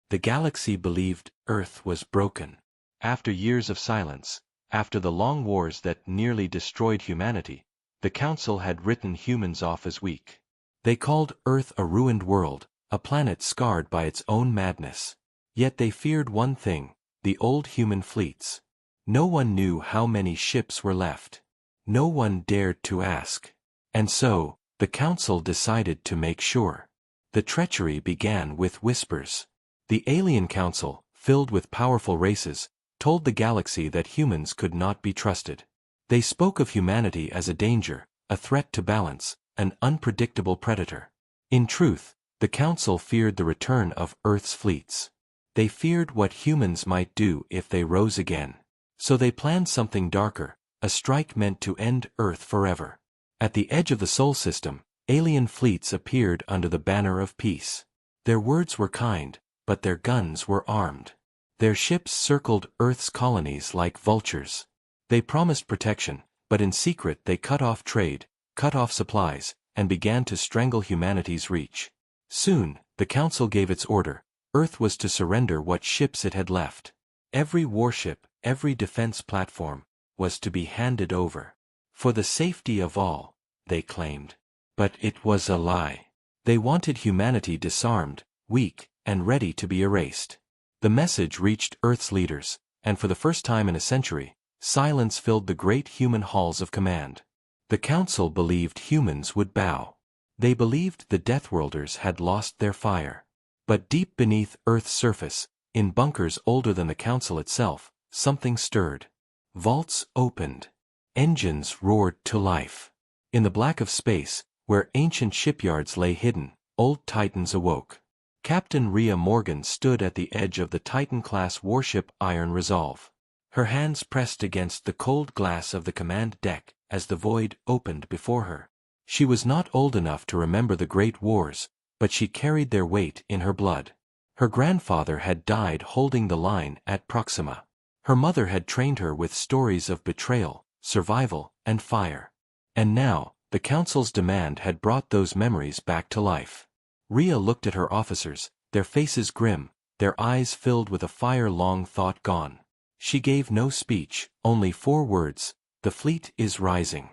The galaxy believed Earth was broken. After years of silence, after the long wars that nearly destroyed humanity, the Council had written humans off as weak. They called Earth a ruined world, a planet scarred by its own madness. Yet they feared one thing, the old human fleets. No one knew how many ships were left. No one dared to ask. And so, the Council decided to make sure. The treachery began with whispers. The Alien Council, filled with powerful races, told the galaxy that humans could not be trusted. They spoke of humanity as a danger, a threat to balance, an unpredictable predator. In truth, the Council feared the return of Earth's fleets. They feared what humans might do if they rose again. So they planned something darker, a strike meant to end Earth forever. At the edge of the Sol system, alien fleets appeared under the banner of peace. Their words were kind, but their guns were armed. Their ships circled Earth's colonies like vultures. They promised protection, but in secret they cut off trade, cut off supplies, and began to strangle humanity's reach. Soon, the Council gave its order. Earth was to surrender what ships it had left. Every warship, every defense platform, was to be handed over. For the safety of all, they claimed. But it was a lie. They wanted humanity disarmed, weak, and ready to be erased. The message reached Earth's leaders, and for the first time in a century, silence filled the great human halls of command. The Council believed humans would bow. They believed the Deathworlders had lost their fire. But deep beneath Earth's surface, in bunkers older than the Council itself, something stirred. Vaults opened. Engines roared to life. In the black of space, where ancient shipyards lay hidden, old titans awoke. Captain Rhea Morgan stood at the edge of the Titan-class warship Iron Resolve. Her hands pressed against the cold glass of the command deck as the void opened before her. She was not old enough to remember the Great Wars, but she carried their weight in her blood. Her grandfather had died holding the line at Proxima. Her mother had trained her with stories of betrayal, survival, and fire. And now, the Council's demand had brought those memories back to life. Rhea looked at her officers, their faces grim, their eyes filled with a fire long thought gone. She gave no speech, only 4 words: "The fleet is rising."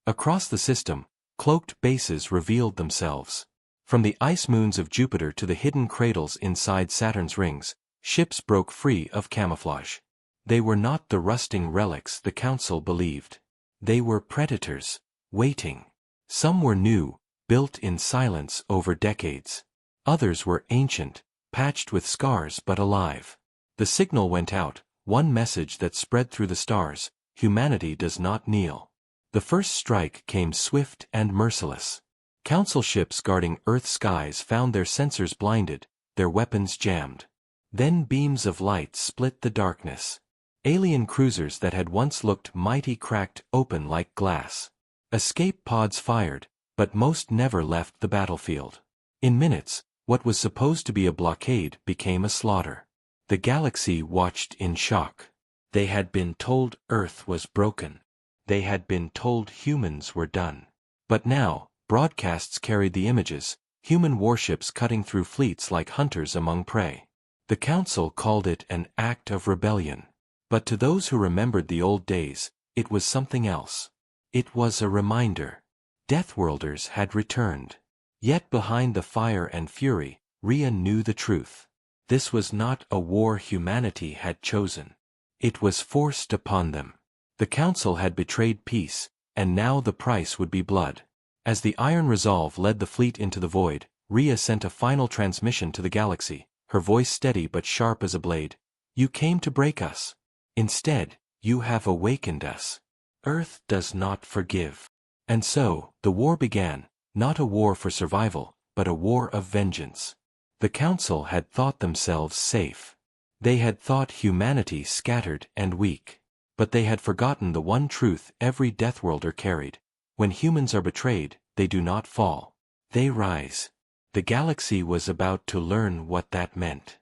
Across the system, cloaked bases revealed themselves. From the ice moons of Jupiter to the hidden cradles inside Saturn's rings, ships broke free of camouflage. They were not the rusting relics the Council believed. They were predators, waiting. Some were new, built in silence over decades. Others were ancient, patched with scars but alive. The signal went out, one message that spread through the stars: humanity does not kneel. The first strike came swift and merciless. Council ships guarding Earth's skies found their sensors blinded, their weapons jammed. Then beams of light split the darkness. Alien cruisers that had once looked mighty cracked open like glass. Escape pods fired, but most never left the battlefield. In minutes, what was supposed to be a blockade became a slaughter. The galaxy watched in shock. They had been told Earth was broken. They had been told humans were done. But now, broadcasts carried the images, human warships cutting through fleets like hunters among prey. The Council called it an act of rebellion. But to those who remembered the old days, it was something else. It was a reminder. Deathworlders had returned. Yet behind the fire and fury, Rhea knew the truth. This was not a war humanity had chosen. It was forced upon them. The Council had betrayed peace, and now the price would be blood. As the Iron Resolve led the fleet into the void, Rhea sent a final transmission to the galaxy, her voice steady but sharp as a blade. "You came to break us. Instead, you have awakened us. Earth does not forgive." And so, the war began, not a war for survival, but a war of vengeance. The Council had thought themselves safe. They had thought humanity scattered and weak. But they had forgotten the one truth every Deathworlder carried: when humans are betrayed, they do not fall. They rise. The galaxy was about to learn what that meant.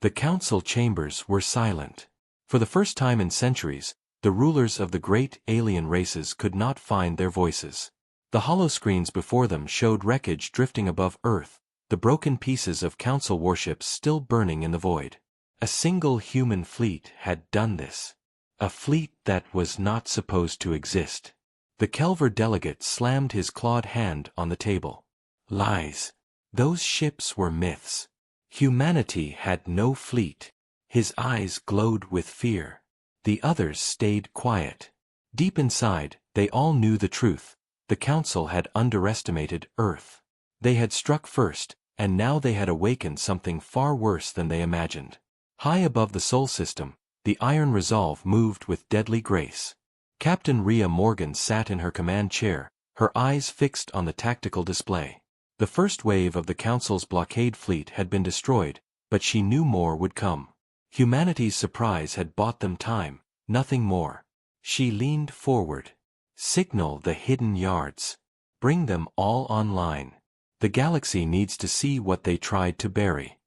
The Council chambers were silent. For the first time in centuries, the rulers of the great alien races could not find their voices. The holoscreens before them showed wreckage drifting above Earth, the broken pieces of Council warships still burning in the void. A single human fleet had done this. A fleet that was not supposed to exist. The Kelver delegate slammed his clawed hand on the table. Lies. Those ships were myths. Humanity had no fleet. His eyes glowed with fear. The others stayed quiet. Deep inside, they all knew the truth. The Council had underestimated Earth. They had struck first, and now they had awakened something far worse than they imagined. High above the Sol system, the Iron Resolve moved with deadly grace. Captain Rhea Morgan sat in her command chair, her eyes fixed on the tactical display. The first wave of the Council's blockade fleet had been destroyed, but she knew more would come. Humanity's surprise had bought them time, nothing more. She leaned forward. Signal the hidden yards. Bring them all online. The galaxy needs to see what they tried to bury.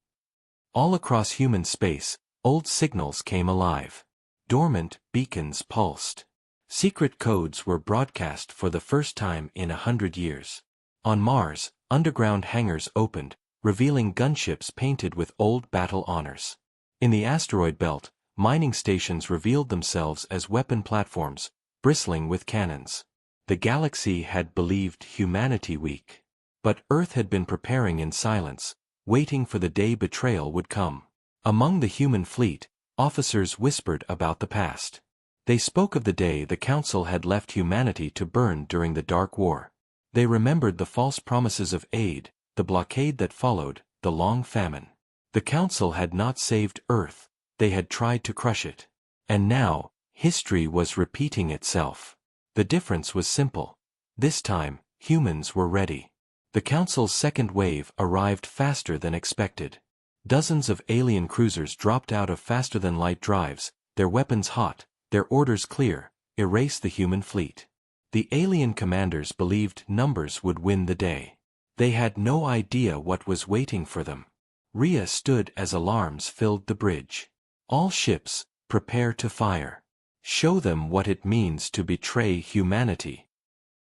All across human space, old signals came alive. Dormant beacons pulsed. Secret codes were broadcast for the first time in 100 years. On Mars, underground hangars opened, revealing gunships painted with old battle honors. In the asteroid belt, mining stations revealed themselves as weapon platforms, bristling with cannons. The galaxy had believed humanity weak. But Earth had been preparing in silence, waiting for the day betrayal would come. Among the human fleet, officers whispered about the past. They spoke of the day the Council had left humanity to burn during the Dark War. They remembered the false promises of aid, the blockade that followed, the long famine. The Council had not saved Earth, they had tried to crush it. And now, history was repeating itself. The difference was simple. This time, humans were ready. The Council's second wave arrived faster than expected. Dozens of alien cruisers dropped out of faster-than-light drives, their weapons hot, their orders clear: erase the human fleet. The alien commanders believed numbers would win the day. They had no idea what was waiting for them. Rhea stood as alarms filled the bridge. All ships, prepare to fire. Show them what it means to betray humanity.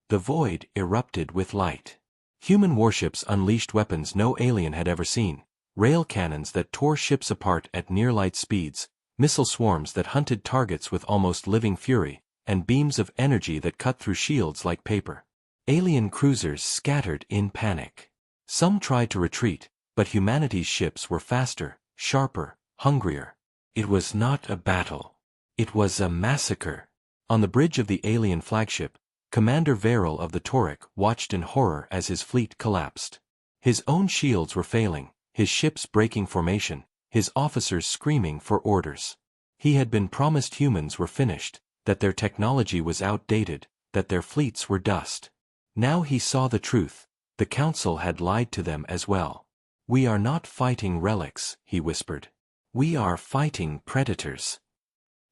The void erupted with light. Human warships unleashed weapons no alien had ever seen, rail cannons that tore ships apart at near-light speeds, missile swarms that hunted targets with almost living fury, and beams of energy that cut through shields like paper. Alien cruisers scattered in panic. Some tried to retreat, but humanity's ships were faster, sharper, hungrier. It was not a battle. It was a massacre. On the bridge of the alien flagship, Commander Verrill of the Tauric watched in horror as his fleet collapsed. His own shields were failing, his ships breaking formation, his officers screaming for orders. He had been promised humans were finished, that their technology was outdated, that their fleets were dust. Now he saw the truth. The Council had lied to them as well. "We are not fighting relics," he whispered. "We are fighting predators."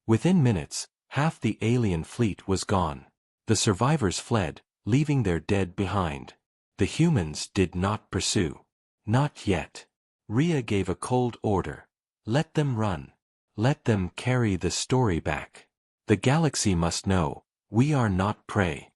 Within minutes, half the alien fleet was gone. The survivors fled, leaving their dead behind. The humans did not pursue. Not yet. Rhea gave a cold order. Let them run. Let them carry the story back. The galaxy must know, we are not prey.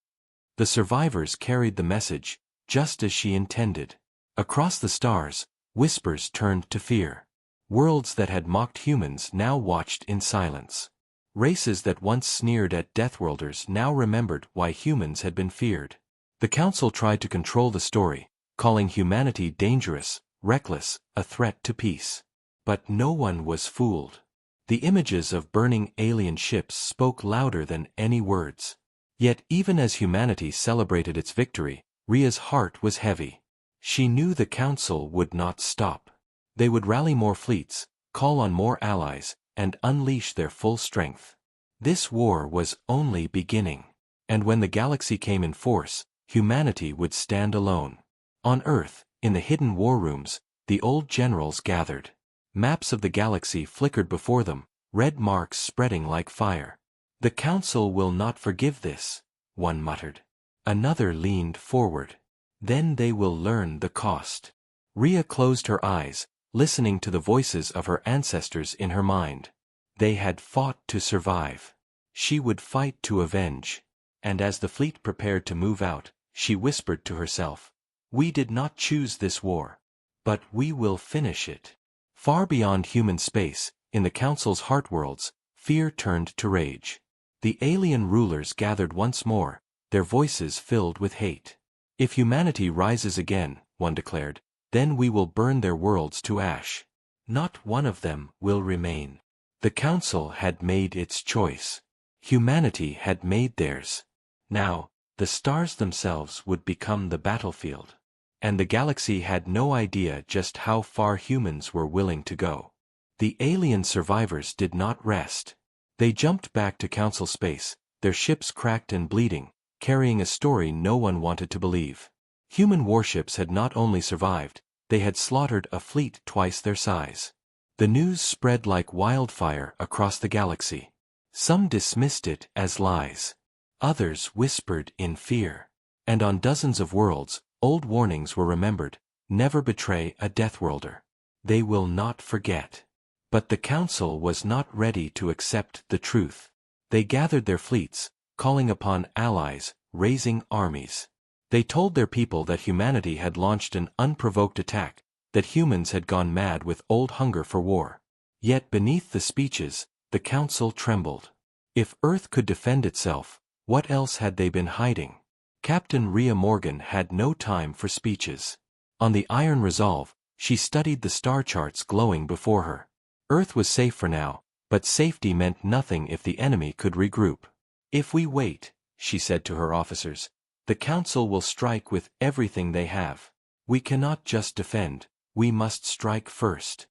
The survivors carried the message, just as she intended. Across the stars, whispers turned to fear. Worlds that had mocked humans now watched in silence. Races that once sneered at Deathworlders now remembered why humans had been feared. The Council tried to control the story, calling humanity dangerous, reckless, a threat to peace. But no one was fooled. The images of burning alien ships spoke louder than any words. Yet even as humanity celebrated its victory, Rhea's heart was heavy. She knew the Council would not stop. They would rally more fleets, call on more allies, and unleash their full strength. This war was only beginning. And when the galaxy came in force, humanity would stand alone. On Earth, in the hidden war rooms, the old generals gathered. Maps of the galaxy flickered before them, red marks spreading like fire. "The Council will not forgive this," one muttered. Another leaned forward. "Then they will learn the cost." Rhea closed her eyes, listening to the voices of her ancestors in her mind. They had fought to survive. She would fight to avenge. And as the fleet prepared to move out, she whispered to herself, "We did not choose this war. But we will finish it. Far beyond human space, in the Council's heartworlds, fear turned to rage. The alien rulers gathered once more, their voices filled with hate. If humanity rises again, one declared, then we will burn their worlds to ash. Not one of them will remain. The Council had made its choice. Humanity had made theirs. Now, the stars themselves would become the battlefield. And the galaxy had no idea just how far humans were willing to go. The alien survivors did not rest. They jumped back to Council space, their ships cracked and bleeding, carrying a story no one wanted to believe. Human warships had not only survived, they had slaughtered a fleet twice their size. The news spread like wildfire across the galaxy. Some dismissed it as lies. Others whispered in fear. And on dozens of worlds, old warnings were remembered: never betray a Deathworlder. They will not forget. But the Council was not ready to accept the truth. They gathered their fleets, calling upon allies, raising armies. They told their people that humanity had launched an unprovoked attack, that humans had gone mad with old hunger for war. Yet beneath the speeches, the Council trembled. If Earth could defend itself, what else had they been hiding? Captain Rhea Morgan had no time for speeches. On the Iron Resolve, she studied the star charts glowing before her. Earth was safe for now, but safety meant nothing if the enemy could regroup. If we wait, she said to her officers, the Council will strike with everything they have. We cannot just defend, we must strike first.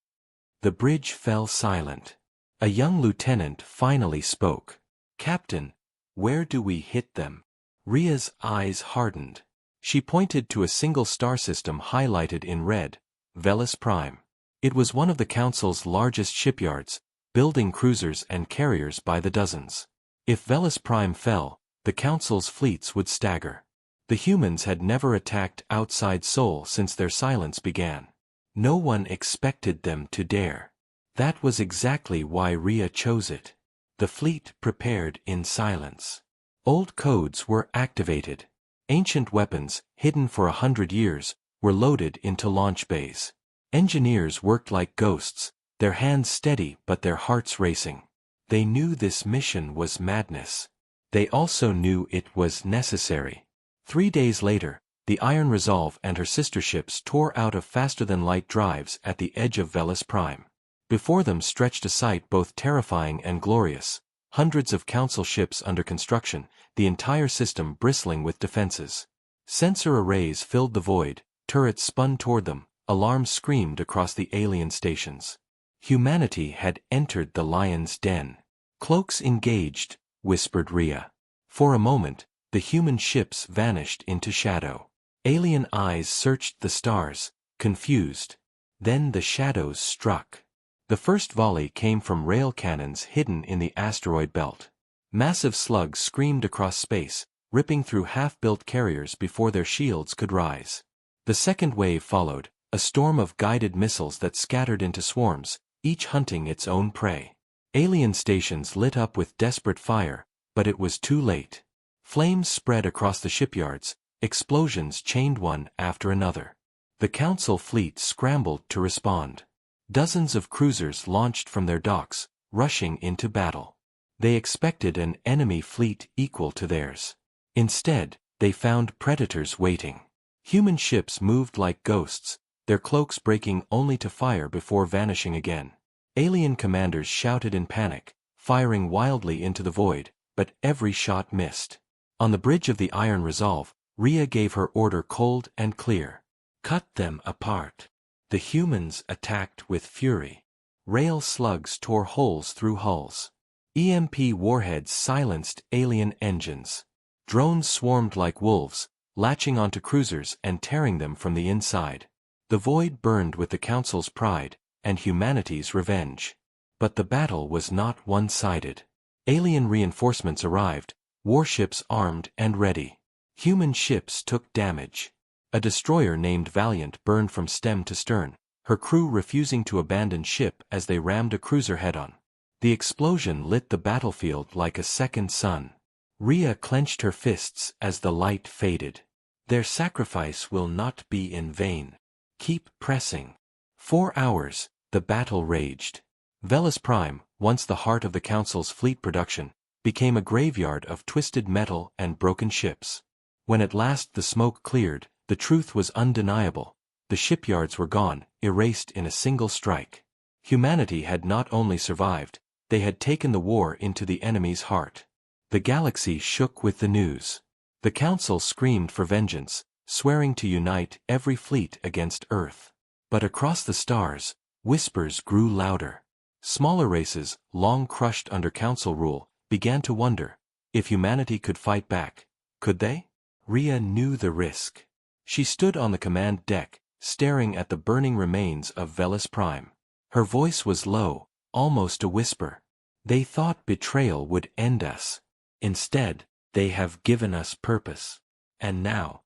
The bridge fell silent. A young lieutenant finally spoke. Captain, where do we hit them? Rhea's eyes hardened. She pointed to a single star system highlighted in red, Velis Prime. It was one of the Council's largest shipyards, building cruisers and carriers by the dozens. If Velis Prime fell, the Council's fleets would stagger. The humans had never attacked outside Sol since their silence began. No one expected them to dare. That was exactly why Rhea chose it. The fleet prepared in silence. Old codes were activated. Ancient weapons, hidden for 100 years, were loaded into launch bays. Engineers worked like ghosts, their hands steady but their hearts racing. They knew this mission was madness. They also knew it was necessary. 3 days later, the Iron Resolve and her sister ships tore out of faster-than-light drives at the edge of Velis Prime. Before them stretched a sight both terrifying and glorious: hundreds of Council ships under construction, the entire system bristling with defenses. Sensor arrays filled the void, turrets spun toward them, alarms screamed across the alien stations. Humanity had entered the lion's den. Cloaks engaged, whispered Rhea. For a moment, the human ships vanished into shadow. Alien eyes searched the stars, confused. Then the shadows struck. The first volley came from rail cannons hidden in the asteroid belt. Massive slugs screamed across space, ripping through half-built carriers before their shields could rise. The second wave followed, a storm of guided missiles that scattered into swarms, each hunting its own prey. Alien stations lit up with desperate fire, but it was too late. Flames spread across the shipyards, explosions chained one after another. The Council fleet scrambled to respond. Dozens of cruisers launched from their docks, rushing into battle. They expected an enemy fleet equal to theirs. Instead, they found predators waiting. Human ships moved like ghosts, their cloaks breaking only to fire before vanishing again. Alien commanders shouted in panic, firing wildly into the void, but every shot missed. On the bridge of the Iron Resolve, Rhea gave her order cold and clear. Cut them apart. The humans attacked with fury. Rail slugs tore holes through hulls. EMP warheads silenced alien engines. Drones swarmed like wolves, latching onto cruisers and tearing them from the inside. The void burned with the Council's pride and humanity's revenge. But the battle was not one-sided. Alien reinforcements arrived, warships armed and ready. Human ships took damage. A destroyer named Valiant burned from stem to stern, her crew refusing to abandon ship as they rammed a cruiser head-on. The explosion lit the battlefield like a second sun. Rhea clenched her fists as the light faded. Their sacrifice will not be in vain. Keep pressing. 4 hours, the battle raged. Velis Prime, once the heart of the Council's fleet production, became a graveyard of twisted metal and broken ships. When at last the smoke cleared, the truth was undeniable. The shipyards were gone, erased in a single strike. Humanity had not only survived, they had taken the war into the enemy's heart. The galaxy shook with the news. The Council screamed for vengeance, swearing to unite every fleet against Earth. But across the stars, whispers grew louder. Smaller races, long crushed under Council rule, began to wonder, if humanity could fight back, could they? Rhea knew the risk. She stood on the command deck, staring at the burning remains of Velis Prime. Her voice was low, almost a whisper. They thought betrayal would end us. Instead, they have given us purpose. And now,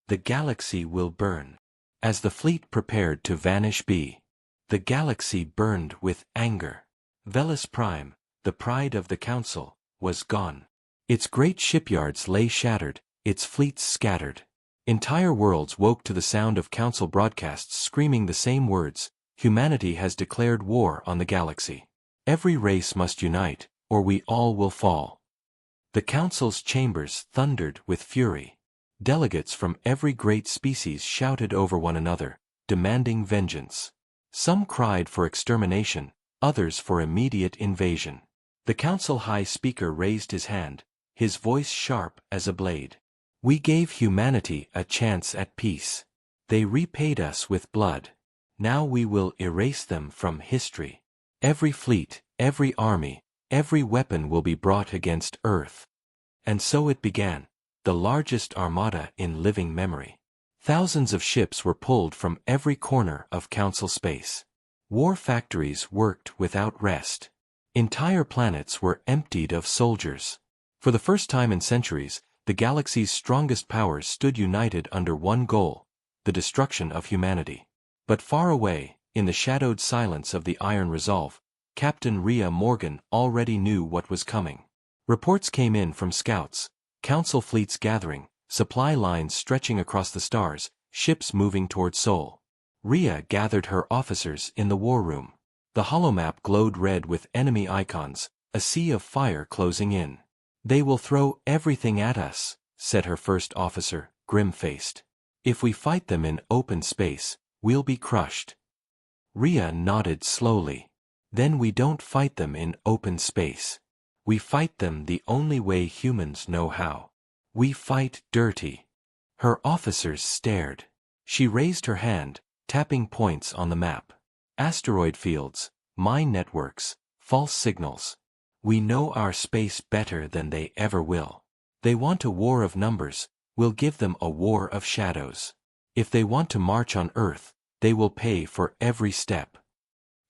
the galaxy will burn. As the fleet prepared to vanish the galaxy burned with anger. Velis Prime, the pride of the Council, was gone. Its great shipyards lay shattered, its fleets scattered. Entire worlds woke to the sound of Council broadcasts screaming the same words: humanity has declared war on the galaxy. Every race must unite, or we all will fall. The Council's chambers thundered with fury. Delegates from every great species shouted over one another, demanding vengeance. Some cried for extermination, others for immediate invasion. The Council High Speaker raised his hand, his voice sharp as a blade. We gave humanity a chance at peace. They repaid us with blood. Now we will erase them from history. Every fleet, every army, every weapon will be brought against Earth. And so it began, the largest armada in living memory. Thousands of ships were pulled from every corner of Council space. War factories worked without rest. Entire planets were emptied of soldiers. For the first time in centuries, the galaxy's strongest powers stood united under one goal: the destruction of humanity. But far away, in the shadowed silence of the Iron Resolve, Captain Rhea Morgan already knew what was coming. Reports came in from scouts, Council fleets gathering, supply lines stretching across the stars, ships moving toward Sol. Rhea gathered her officers in the war room. The holomap glowed red with enemy icons, a sea of fire closing in. They will throw everything at us, said her first officer, grim-faced. If we fight them in open space, we'll be crushed. Rhea nodded slowly. Then we don't fight them in open space. We fight them the only way humans know how. We fight dirty. Her officers stared. She raised her hand, tapping points on the map. Asteroid fields, mine networks, false signals. We know our space better than they ever will. They want a war of numbers, we'll give them a war of shadows. If they want to march on Earth, they will pay for every step.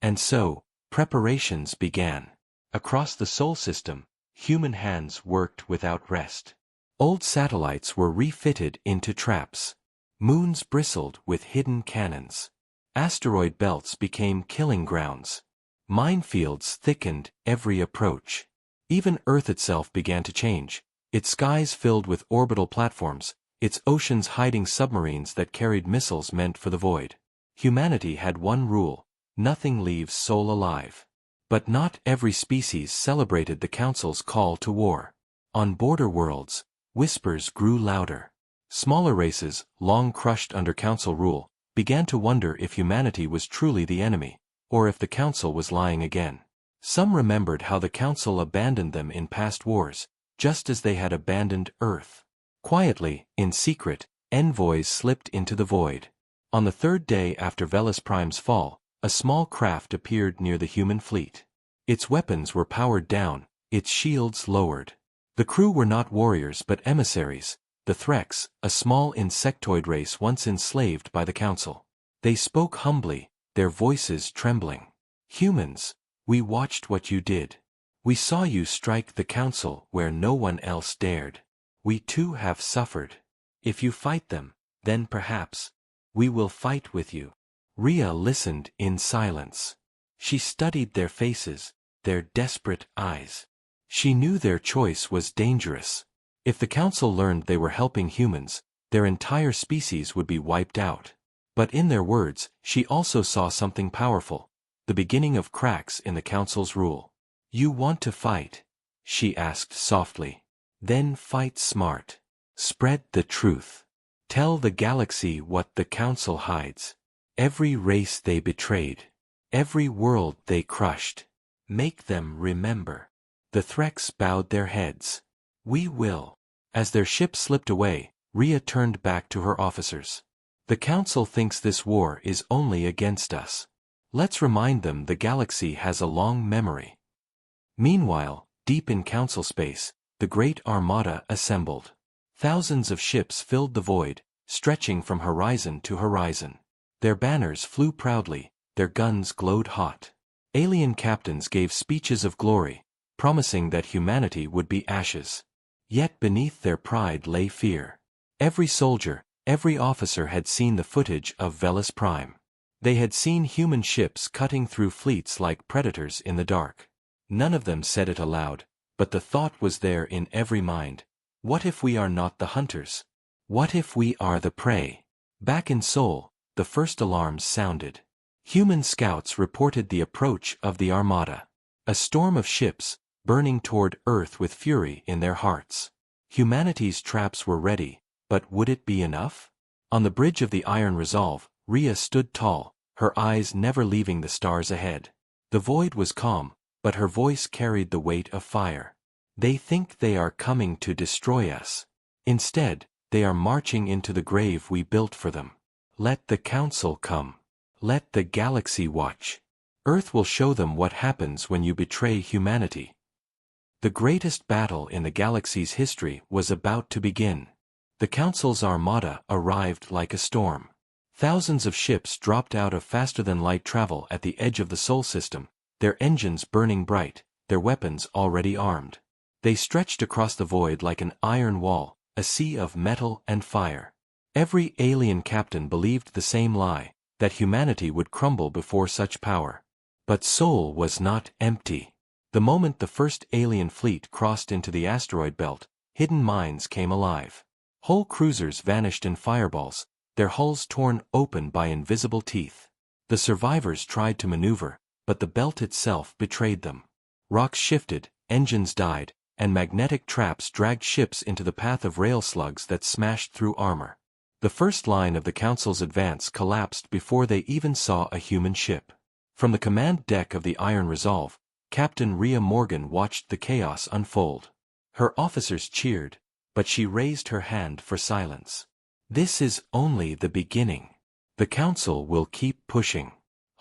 And so, preparations began. Across the Sol system, human hands worked without rest. Old satellites were refitted into traps. Moons bristled with hidden cannons. Asteroid belts became killing grounds. Minefields thickened every approach. Even Earth itself began to change, its skies filled with orbital platforms, its oceans hiding submarines that carried missiles meant for the void. Humanity had one rule: nothing leaves Sol alive. But not every species celebrated the Council's call to war. On border worlds, whispers grew louder. Smaller races, long crushed under Council rule, began to wonder if humanity was truly the enemy, or if the Council was lying again. Some remembered how the Council abandoned them in past wars, just as they had abandoned Earth. Quietly, in secret, envoys slipped into the void. On the third day after Velis Prime's fall, a small craft appeared near the human fleet. Its weapons were powered down, its shields lowered. The crew were not warriors but emissaries, the Threx, a small insectoid race once enslaved by the Council. They spoke humbly, their voices trembling. Humans, we watched what you did. We saw you strike the Council where no one else dared. We too have suffered. If you fight them, then perhaps we will fight with you. Rhea listened in silence. She studied their faces, their desperate eyes. She knew their choice was dangerous. If the Council learned they were helping humans, their entire species would be wiped out. But in their words, she also saw something powerful, the beginning of cracks in the Council's rule. "You want to fight?" she asked softly. "Then fight smart. Spread the truth. Tell the galaxy what the Council hides. Every race they betrayed. Every world they crushed. Make them remember." The Threks bowed their heads. "We will." As their ship slipped away, Rhea turned back to her officers. "The Council thinks this war is only against us. Let's remind them the galaxy has a long memory." Meanwhile, deep in Council space, the Great Armada assembled. Thousands of ships filled the void, stretching from horizon to horizon. Their banners flew proudly, their guns glowed hot. Alien captains gave speeches of glory, promising that humanity would be ashes. Yet beneath their pride lay fear. Every soldier, every officer had seen the footage of Velis Prime. They had seen human ships cutting through fleets like predators in the dark. None of them said it aloud, but the thought was there in every mind. What if we are not the hunters? What if we are the prey? Back in Sol, the first alarms sounded. Human scouts reported the approach of the Armada. A storm of ships, burning toward Earth with fury in their hearts. Humanity's traps were ready, but would it be enough? On the bridge of the Iron Resolve, Rhea stood tall, her eyes never leaving the stars ahead. The void was calm, but her voice carried the weight of fire. "They think they are coming to destroy us. Instead, they are marching into the grave we built for them. Let the Council come. Let the galaxy watch. Earth will show them what happens when you betray humanity." The greatest battle in the galaxy's history was about to begin. The Council's Armada arrived like a storm. Thousands of ships dropped out of faster-than-light travel at the edge of the Sol system, their engines burning bright, their weapons already armed. They stretched across the void like an iron wall, a sea of metal and fire. Every alien captain believed the same lie, that humanity would crumble before such power. But Sol was not empty. The moment the first alien fleet crossed into the asteroid belt, hidden mines came alive. Whole cruisers vanished in fireballs, their hulls torn open by invisible teeth. The survivors tried to maneuver, but the belt itself betrayed them. Rocks shifted, engines died, and magnetic traps dragged ships into the path of rail slugs that smashed through armor. The first line of the Council's advance collapsed before they even saw a human ship. From the command deck of the Iron Resolve, Captain Rhea Morgan watched the chaos unfold. Her officers cheered, but she raised her hand for silence. "This is only the beginning. The Council will keep pushing.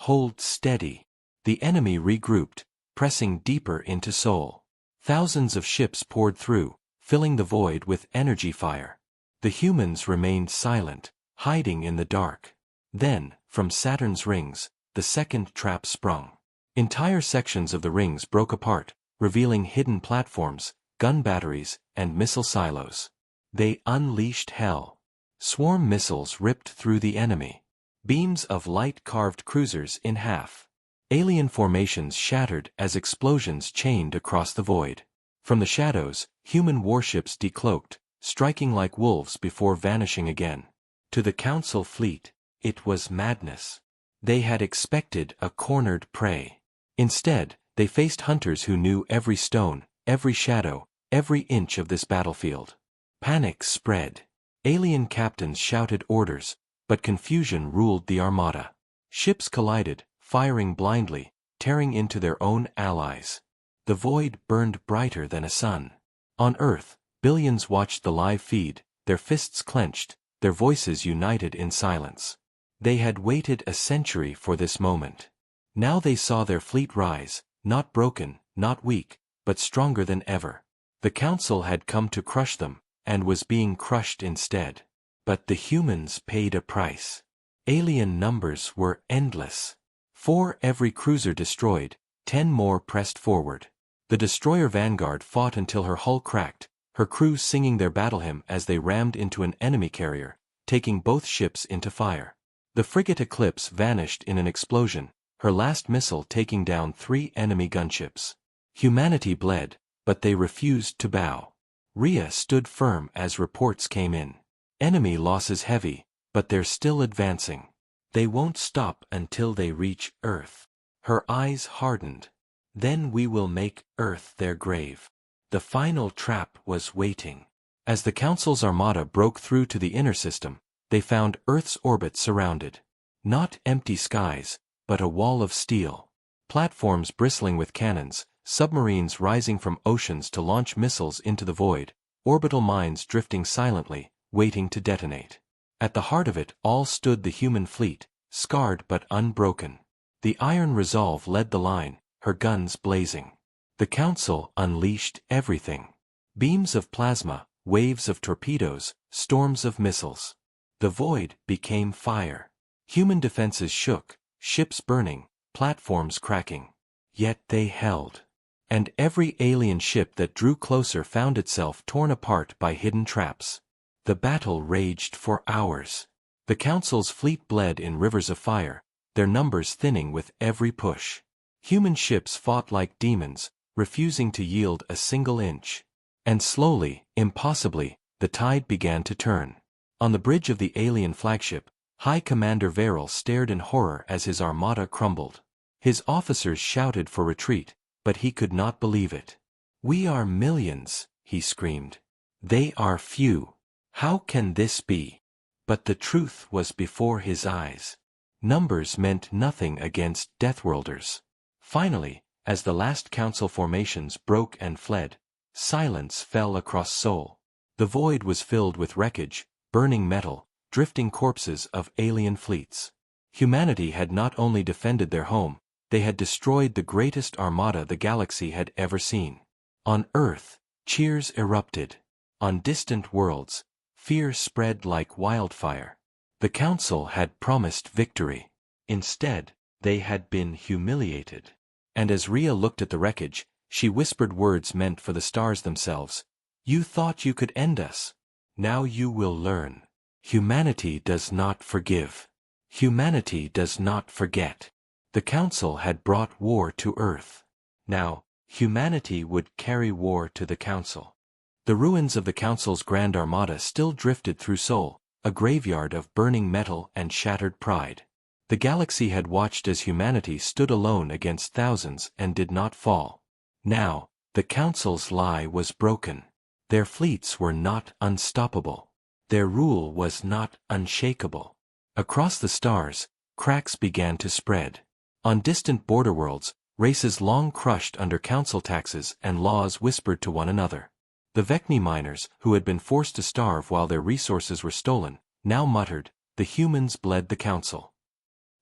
Hold steady." The enemy regrouped, pressing deeper into Sol. Thousands of ships poured through, filling the void with energy fire. The humans remained silent, hiding in the dark. Then, from Saturn's rings, the second trap sprung. Entire sections of the rings broke apart, revealing hidden platforms, gun batteries, and missile silos. They unleashed hell. Swarm missiles ripped through the enemy. Beams of light carved cruisers in half. Alien formations shattered as explosions chained across the void. From the shadows, human warships decloaked, striking like wolves before vanishing again. To the Council fleet, it was madness. They had expected a cornered prey. Instead, they faced hunters who knew every stone, every shadow, every inch of this battlefield. Panic spread. Alien captains shouted orders, but confusion ruled the Armada. Ships collided, firing blindly, tearing into their own allies. The void burned brighter than a sun. On Earth, billions watched the live feed, their fists clenched, their voices united in silence. They had waited a century for this moment. Now they saw their fleet rise, not broken, not weak, but stronger than ever. The Council had come to crush them, and was being crushed instead. But the humans paid a price. Alien numbers were endless. 4 every cruiser destroyed, 10 more pressed forward. The destroyer Vanguard fought until her hull cracked, her crew singing their battle hymn as they rammed into an enemy carrier, taking both ships into fire. The frigate Eclipse vanished in an explosion, her last missile taking down 3 enemy gunships. Humanity bled, but they refused to bow. Rhea stood firm as reports came in. Enemy losses heavy, but they're still advancing. They won't stop until they reach Earth. Her eyes hardened. Then we will make Earth their grave. The final trap was waiting. As the Council's armada broke through to the inner system, they found Earth's orbit surrounded. Not empty skies, but a wall of steel. Platforms bristling with cannons, submarines rising from oceans to launch missiles into the void, orbital mines drifting silently, waiting to detonate. At the heart of it all stood the human fleet, scarred but unbroken. The iron resolve led the line, her guns blazing. The Council unleashed everything. Beams of plasma, waves of torpedoes, storms of missiles. The void became fire. Human defenses shook, ships burning, platforms cracking. Yet they held. And every alien ship that drew closer found itself torn apart by hidden traps. The battle raged for hours. The Council's fleet bled in rivers of fire, their numbers thinning with every push. Human ships fought like demons, refusing to yield a single inch. And slowly, impossibly, the tide began to turn. On the bridge of the alien flagship, High Commander Varel stared in horror as his armada crumbled. His officers shouted for retreat, but he could not believe it. "We are millions," he screamed. "They are few. How can this be?" But the truth was before his eyes. Numbers meant nothing against Deathworlders. Finally, as the last Council formations broke and fled, silence fell across Sol. The void was filled with wreckage, burning metal, drifting corpses of alien fleets. Humanity had not only defended their home, they had destroyed the greatest armada the galaxy had ever seen. On Earth, cheers erupted. On distant worlds, fear spread like wildfire. The Council had promised victory. Instead, they had been humiliated. And as Rhea looked at the wreckage, she whispered words meant for the stars themselves. "You thought you could end us. Now you will learn. Humanity does not forgive. Humanity does not forget." The Council had brought war to Earth. Now, humanity would carry war to the Council. The ruins of the Council's Grand Armada still drifted through Sol, a graveyard of burning metal and shattered pride. The galaxy had watched as humanity stood alone against thousands and did not fall. Now, the Council's lie was broken. Their fleets were not unstoppable. Their rule was not unshakable. Across the stars, cracks began to spread. On distant border worlds, races long crushed under Council taxes and laws whispered to one another. The Vecni miners, who had been forced to starve while their resources were stolen, now muttered, "The humans bled the Council."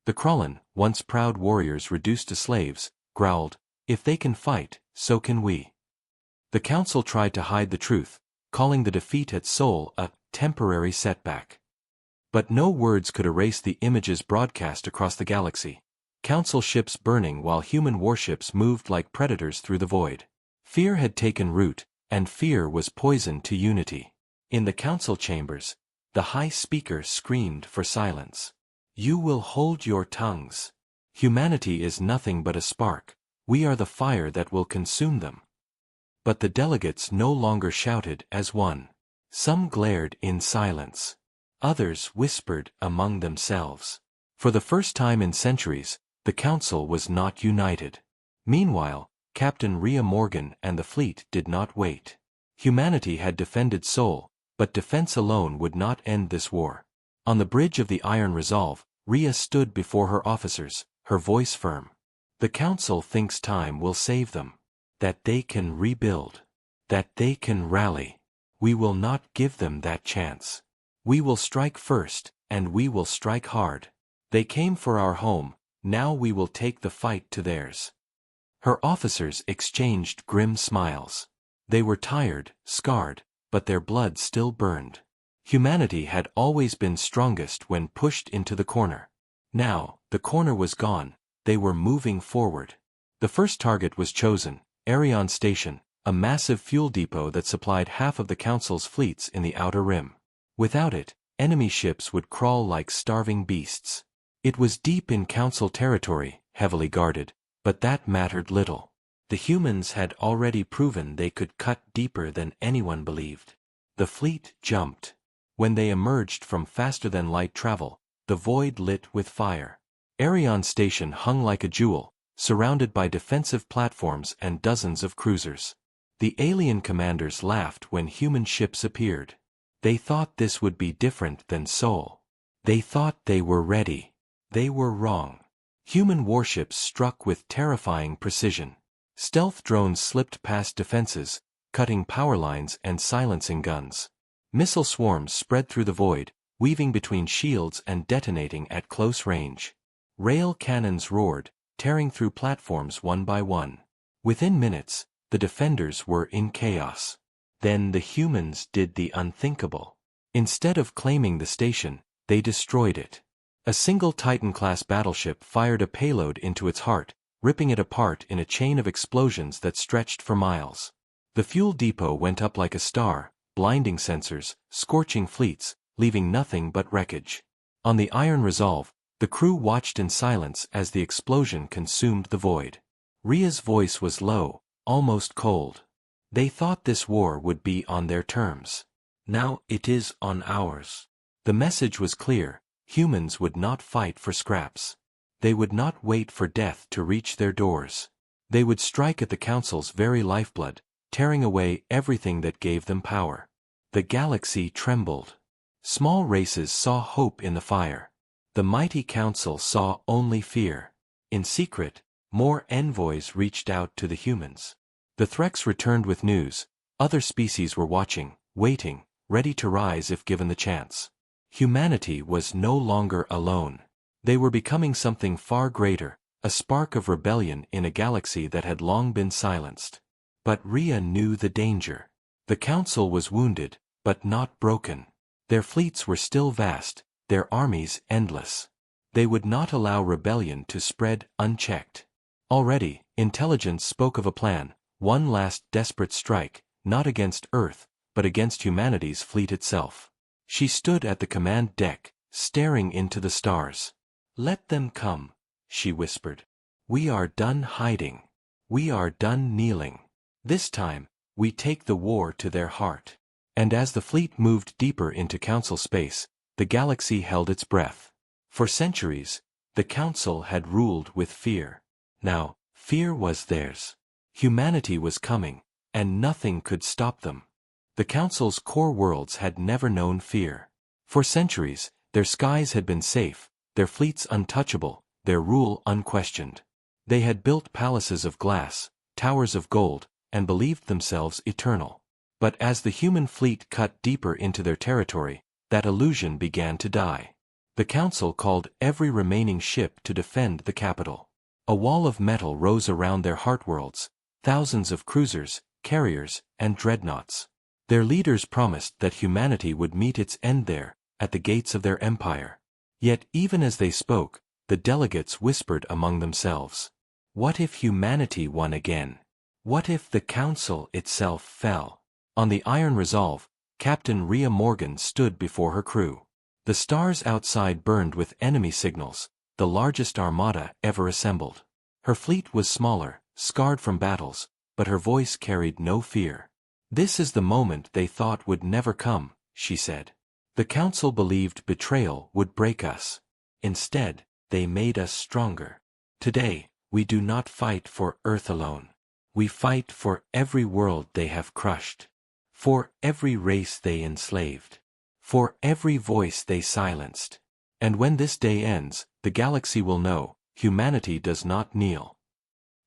The Krullan, once proud warriors reduced to slaves, growled, "If they can fight, so can we." The Council tried to hide the truth, calling the defeat at Sol a temporary setback. But no words could erase the images broadcast across the galaxy. Council ships burning while human warships moved like predators through the void. Fear had taken root, and fear was poison to unity. In the Council chambers, the High Speaker screamed for silence. "You will hold your tongues. Humanity is nothing but a spark. We are the fire that will consume them." But the delegates no longer shouted as one. Some glared in silence. Others whispered among themselves. For the first time in centuries, the Council was not united. Meanwhile, Captain Rhea Morgan and the fleet did not wait. Humanity had defended Sol, but defense alone would not end this war. On the bridge of the Iron Resolve, Rhea stood before her officers, her voice firm. "The Council thinks time will save them. That they can rebuild. That they can rally. We will not give them that chance. We will strike first, and we will strike hard. They came for our home, now we will take the fight to theirs." Her officers exchanged grim smiles. They were tired, scarred, but their blood still burned. Humanity had always been strongest when pushed into the corner. Now, the corner was gone, they were moving forward. The first target was chosen, Arion Station, a massive fuel depot that supplied half of the Council's fleets in the Outer Rim. Without it, enemy ships would crawl like starving beasts. It was deep in Council territory, heavily guarded, but that mattered little. The humans had already proven they could cut deeper than anyone believed. The fleet jumped. When they emerged from faster-than-light travel, the void lit with fire. Arion Station hung like a jewel, surrounded by defensive platforms and dozens of cruisers. The alien commanders laughed when human ships appeared. They thought this would be different than Sol. They thought they were ready. They were wrong. Human warships struck with terrifying precision. Stealth drones slipped past defenses, cutting power lines and silencing guns. Missile swarms spread through the void, weaving between shields and detonating at close range. Rail cannons roared, tearing through platforms one by one. Within minutes, the defenders were in chaos. Then the humans did the unthinkable. Instead of claiming the station, they destroyed it. A single Titan-class battleship fired a payload into its heart, ripping it apart in a chain of explosions that stretched for miles. The fuel depot went up like a star, blinding sensors, scorching fleets, leaving nothing but wreckage. On the Iron Resolve, the crew watched in silence as the explosion consumed the void. Rhea's voice was low, almost cold. They thought this war would be on their terms. Now it is on ours. The message was clear: humans would not fight for scraps. They would not wait for death to reach their doors. They would strike at the Council's very lifeblood, tearing away everything that gave them power. The galaxy trembled. Small races saw hope in the fire. The mighty Council saw only fear. In secret, more envoys reached out to the humans. The Threx returned with news. Other species were watching, waiting, ready to rise if given the chance. Humanity was no longer alone. They were becoming something far greater, a spark of rebellion in a galaxy that had long been silenced. But Rhea knew the danger. The Council was wounded, but not broken. Their fleets were still vast, their armies endless. They would not allow rebellion to spread unchecked. Already, intelligence spoke of a plan, one last desperate strike, not against Earth, but against humanity's fleet itself. She stood at the command deck, staring into the stars. "Let them come," she whispered. "We are done hiding. We are done kneeling. This time, we take the war to their heart." And as the fleet moved deeper into Council space, the galaxy held its breath. For centuries, the Council had ruled with fear. Now, fear was theirs. Humanity was coming, and nothing could stop them. The Council's core worlds had never known fear. For centuries, their skies had been safe, their fleets untouchable, their rule unquestioned. They had built palaces of glass, towers of gold, and believed themselves eternal. But as the human fleet cut deeper into their territory, that illusion began to die. The Council called every remaining ship to defend the capital. A wall of metal rose around their heartworlds, thousands of cruisers, carriers, and dreadnoughts. Their leaders promised that humanity would meet its end there, at the gates of their empire. Yet even as they spoke, the delegates whispered among themselves. What if humanity won again? What if the Council itself fell? On the Iron Resolve, Captain Rhea Morgan stood before her crew. The stars outside burned with enemy signals, the largest armada ever assembled. Her fleet was smaller, scarred from battles, but her voice carried no fear. "This is the moment they thought would never come," she said. "The Council believed betrayal would break us. Instead, they made us stronger. Today, we do not fight for Earth alone. We fight for every world they have crushed. For every race they enslaved. For every voice they silenced. And when this day ends, the galaxy will know, humanity does not kneel."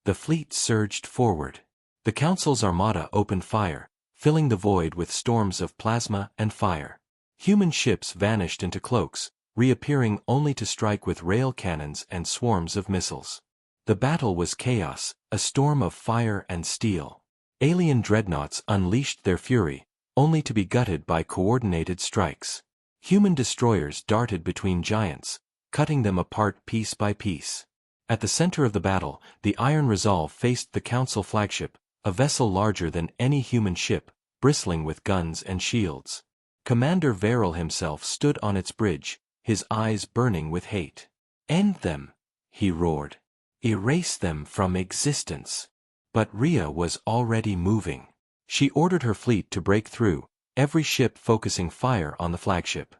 The fleet surged forward. The Council's armada opened fire, filling the void with storms of plasma and fire. Human ships vanished into cloaks, reappearing only to strike with rail cannons and swarms of missiles. The battle was chaos, a storm of fire and steel. Alien dreadnoughts unleashed their fury, only to be gutted by coordinated strikes. Human destroyers darted between giants, cutting them apart piece by piece. At the center of the battle, the Iron Resolve faced the Council flagship, a vessel larger than any human ship, bristling with guns and shields. Commander Varel himself stood on its bridge, his eyes burning with hate. "End them," he roared. "Erase them from existence." But Rhea was already moving. She ordered her fleet to break through, every ship focusing fire on the flagship.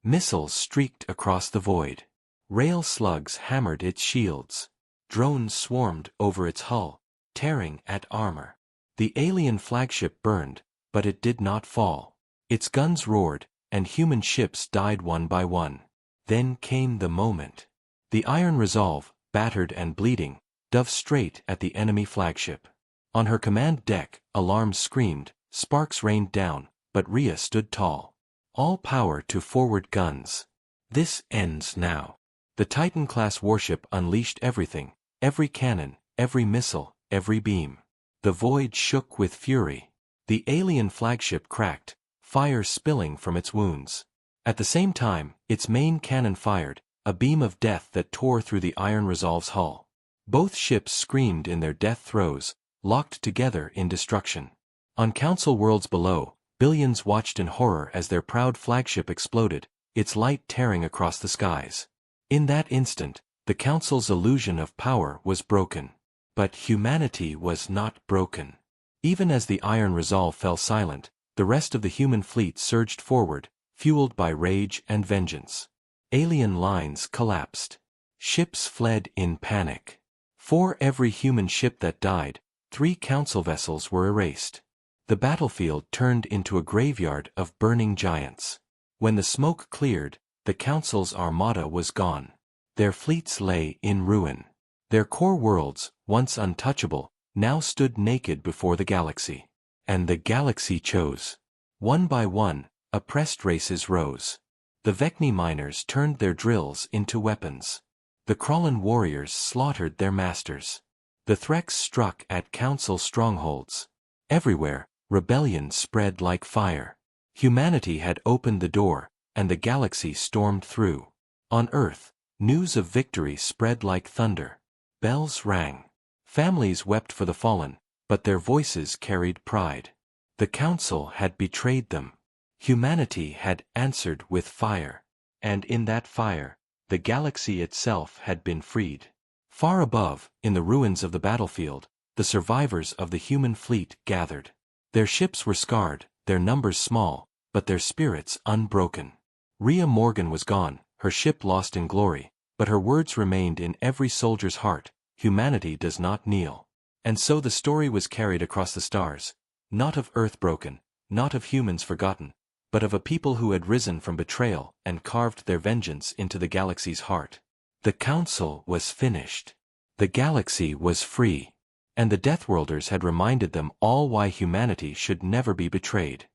Missiles streaked across the void. Rail slugs hammered its shields. Drones swarmed over its hull, tearing at armor. The alien flagship burned, but it did not fall. Its guns roared, and human ships died one by one. Then came the moment. The Iron Resolve, battered and bleeding, dove straight at the enemy flagship. On her command deck, alarms screamed, sparks rained down, but Rhea stood tall. All power to forward guns. This ends now. The Titan-class warship unleashed everything, every cannon, every missile, every beam. The void shook with fury. The alien flagship cracked, fire spilling from its wounds. At the same time, its main cannon fired, a beam of death that tore through the Iron Resolve's hull. Both ships screamed in their death throes, locked together in destruction. On Council worlds below, billions watched in horror as their proud flagship exploded, its light tearing across the skies. In that instant, the Council's illusion of power was broken. But humanity was not broken. Even as the Iron Resolve fell silent, the rest of the human fleet surged forward, fueled by rage and vengeance. Alien lines collapsed. Ships fled in panic. For every human ship that died, 3 Council vessels were erased. The battlefield turned into a graveyard of burning giants. When the smoke cleared, the Council's armada was gone. Their fleets lay in ruin. Their core worlds, once untouchable, now stood naked before the galaxy. And the galaxy chose. One by one, oppressed races rose. The Vecni miners turned their drills into weapons. The Krallen warriors slaughtered their masters. The Threx struck at Council strongholds. Everywhere, rebellion spread like fire. Humanity had opened the door, and the galaxy stormed through. On Earth, news of victory spread like thunder. Bells rang. Families wept for the fallen, but their voices carried pride. The Council had betrayed them. Humanity had answered with fire. And in that fire, the galaxy itself had been freed. Far above, in the ruins of the battlefield, the survivors of the human fleet gathered. Their ships were scarred, their numbers small, but their spirits unbroken. Rhea Morgan was gone, her ship lost in glory, but her words remained in every soldier's heart: humanity does not kneel. And so the story was carried across the stars, not of Earth broken, not of humans forgotten, but of a people who had risen from betrayal and carved their vengeance into the galaxy's heart. The Council was finished. The galaxy was free. And the Deathworlders had reminded them all why humanity should never be betrayed.